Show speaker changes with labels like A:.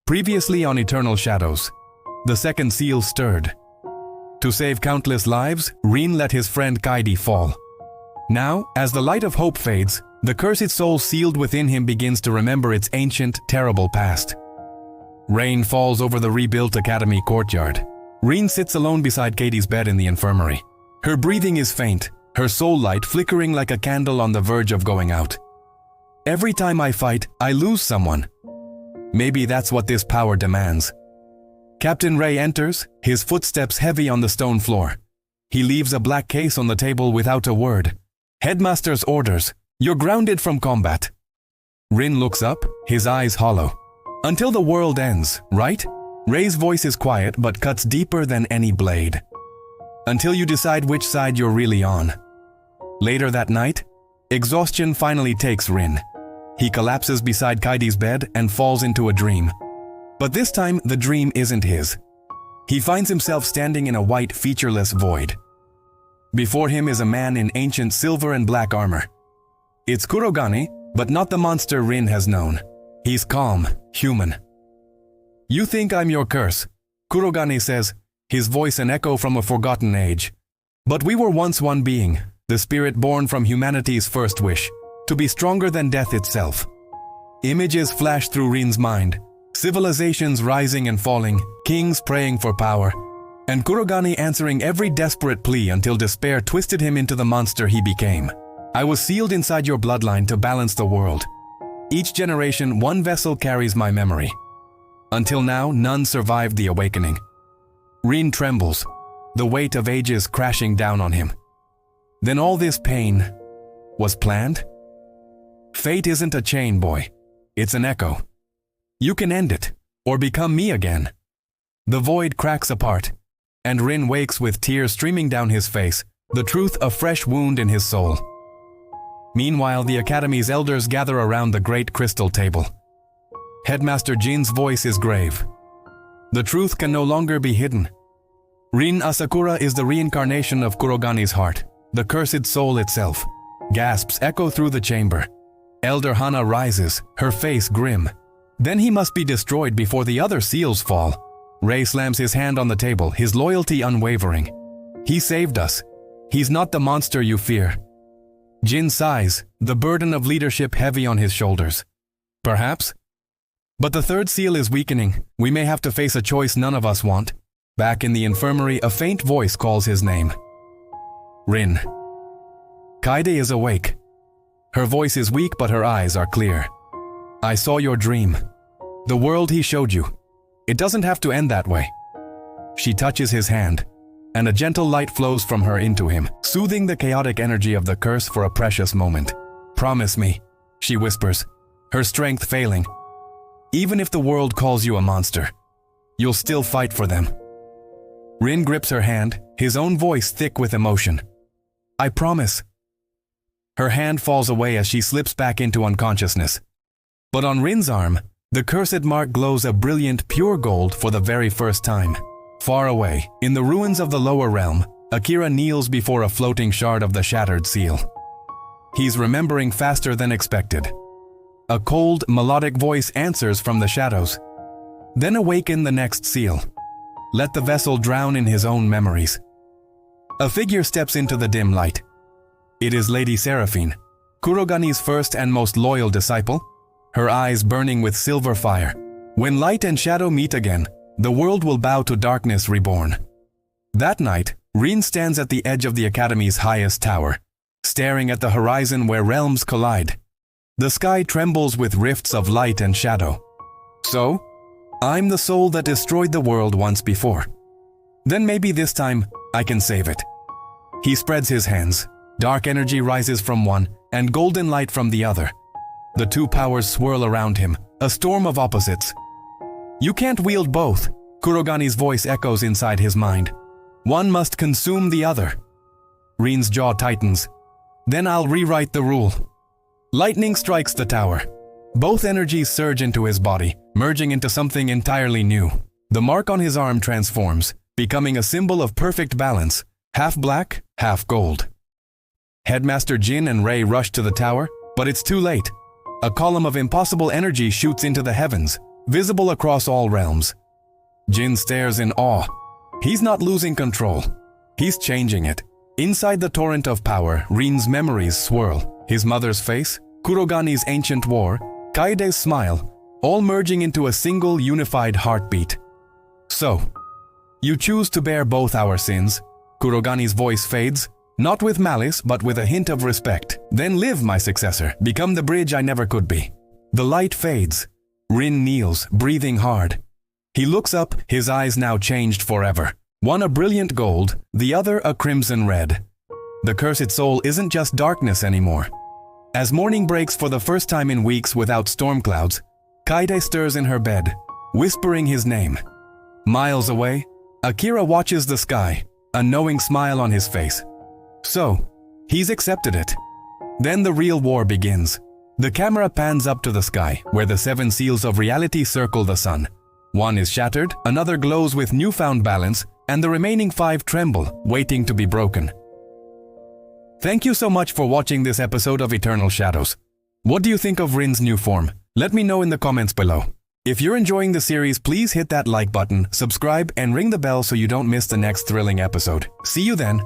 A: Previously on Eternal Shadows, the second seal stirred. To save countless lives, Rin let his friend Kaede fall. Now, as the light of hope fades, the cursed soul sealed within him begins to remember its ancient, terrible past. Rain falls over the rebuilt academy courtyard. Rin sits alone beside Kaede's bed in the infirmary. Her breathing is faint, her soul light flickering like a candle on the verge of going out. Every time I fight, I lose someone. Maybe that's what this power demands. Captain Ray enters, his footsteps heavy on the stone floor. He leaves a black case on the table without a word. Headmaster's orders, "You're grounded from combat." Rin looks up, his eyes hollow. "Until the world ends, right?" Ray's voice is quiet but cuts deeper than any blade. "Until you decide which side you're really on." Later that night, exhaustion finally takes Rin. He collapses beside Kaede's bed and falls into a dream. But this time, the dream isn't his. He finds himself standing in a white, featureless void. Before him is a man in ancient silver and black armor. It's Kurogane, but not the monster Rin has known. He's calm, human. "You think I'm your curse," Kurogane says, his voice an echo from a forgotten age. "But we were once one being, the spirit born from humanity's first wish, to be stronger than death itself." Images flash through Rin's mind, civilizations rising and falling, kings praying for power, and Kurogane answering every desperate plea until despair twisted him into the monster he became. "I was sealed inside your bloodline to balance the world. Each generation, one vessel carries my memory. Until now, none survived the awakening." Rin trembles, the weight of ages crashing down on him. Then all this pain was planned? Fate isn't a chain, boy. It's an echo. You can end it, or become me again. The void cracks apart, and Rin wakes with tears streaming down his face, the truth a fresh wound in his soul. Meanwhile, the Academy's elders gather around the great crystal table. Headmaster Jin's voice is grave. The truth can no longer be hidden. Rin Asakura is the reincarnation of Kurogane's heart, the cursed soul itself. Gasps echo through the chamber. Elder Hana rises, her face grim. Then he must be destroyed before the other seals fall. Ray slams his hand on the table, his loyalty unwavering. "He saved us. He's not the monster you fear." Jin sighs, the burden of leadership heavy on his shoulders. "Perhaps. But the third seal is weakening. We may have to face a choice none of us want." Back in the infirmary, a faint voice calls his name. "Rin." Kaede is awake. Her voice is weak, but her eyes are clear. "I saw your dream. The world he showed you. It doesn't have to end that way." She touches his hand, and a gentle light flows from her into him, soothing the chaotic energy of the curse for a precious moment. "Promise me," she whispers, her strength failing. "Even if the world calls you a monster, you'll still fight for them." Rin grips her hand, his own voice thick with emotion. "I promise." Her hand falls away as she slips back into unconsciousness. But on Rin's arm, the cursed mark glows a brilliant, pure gold for the very first time. Far away, in the ruins of the lower realm, Akira kneels before a floating shard of the shattered seal. He's remembering faster than expected. A cold, melodic voice answers from the shadows. "Then awaken the next seal. Let the vessel drown in his own memories." A figure steps into the dim light. It is Lady Seraphine, Kurogane's first and most loyal disciple, her eyes burning with silver fire. When light and shadow meet again, the world will bow to darkness reborn. That night, Rin stands at the edge of the Academy's highest tower, staring at the horizon where realms collide. The sky trembles with rifts of light and shadow. "So, I'm the soul that destroyed the world once before. Then maybe this time, I can save it." He spreads his hands. Dark energy rises from one, and golden light from the other. The two powers swirl around him, a storm of opposites. "You can't wield both," Kurogane's voice echoes inside his mind. "One must consume the other." Rin's jaw tightens. "Then I'll rewrite the rule." Lightning strikes the tower. Both energies surge into his body, merging into something entirely new. The mark on his arm transforms, becoming a symbol of perfect balance, half black, half gold. Headmaster Jin and Ray rush to the tower, but it's too late. A column of impossible energy shoots into the heavens, visible across all realms. Jin stares in awe. He's not losing control. He's changing it. Inside the torrent of power, Rin's memories swirl. His mother's face, Kurogane's ancient war, Kaede's smile, all merging into a single unified heartbeat. So, you choose to bear both our sins. Kurogane's voice fades, not with malice but with a hint of respect. Then live, my successor. Become the bridge I never could be. The light fades. Rin kneels, breathing hard. He looks up, his eyes now changed forever. One a brilliant gold, the other a crimson red. The cursed soul isn't just darkness anymore. As morning breaks for the first time in weeks without storm clouds, Kaede stirs in her bed, whispering his name. Miles away, Akira watches the sky, a knowing smile on his face. So, he's accepted it. Then the real war begins. The camera pans up to the sky, where the 7 seals of reality circle the sun. One is shattered, another glows with newfound balance, and the remaining 5 tremble, waiting to be broken. Thank you so much for watching this episode of Eternal Shadows. What do you think of Rin's new form? Let me know in the comments below. If you're enjoying the series, please hit that like button, subscribe, and ring the bell so you don't miss the next thrilling episode. See you then!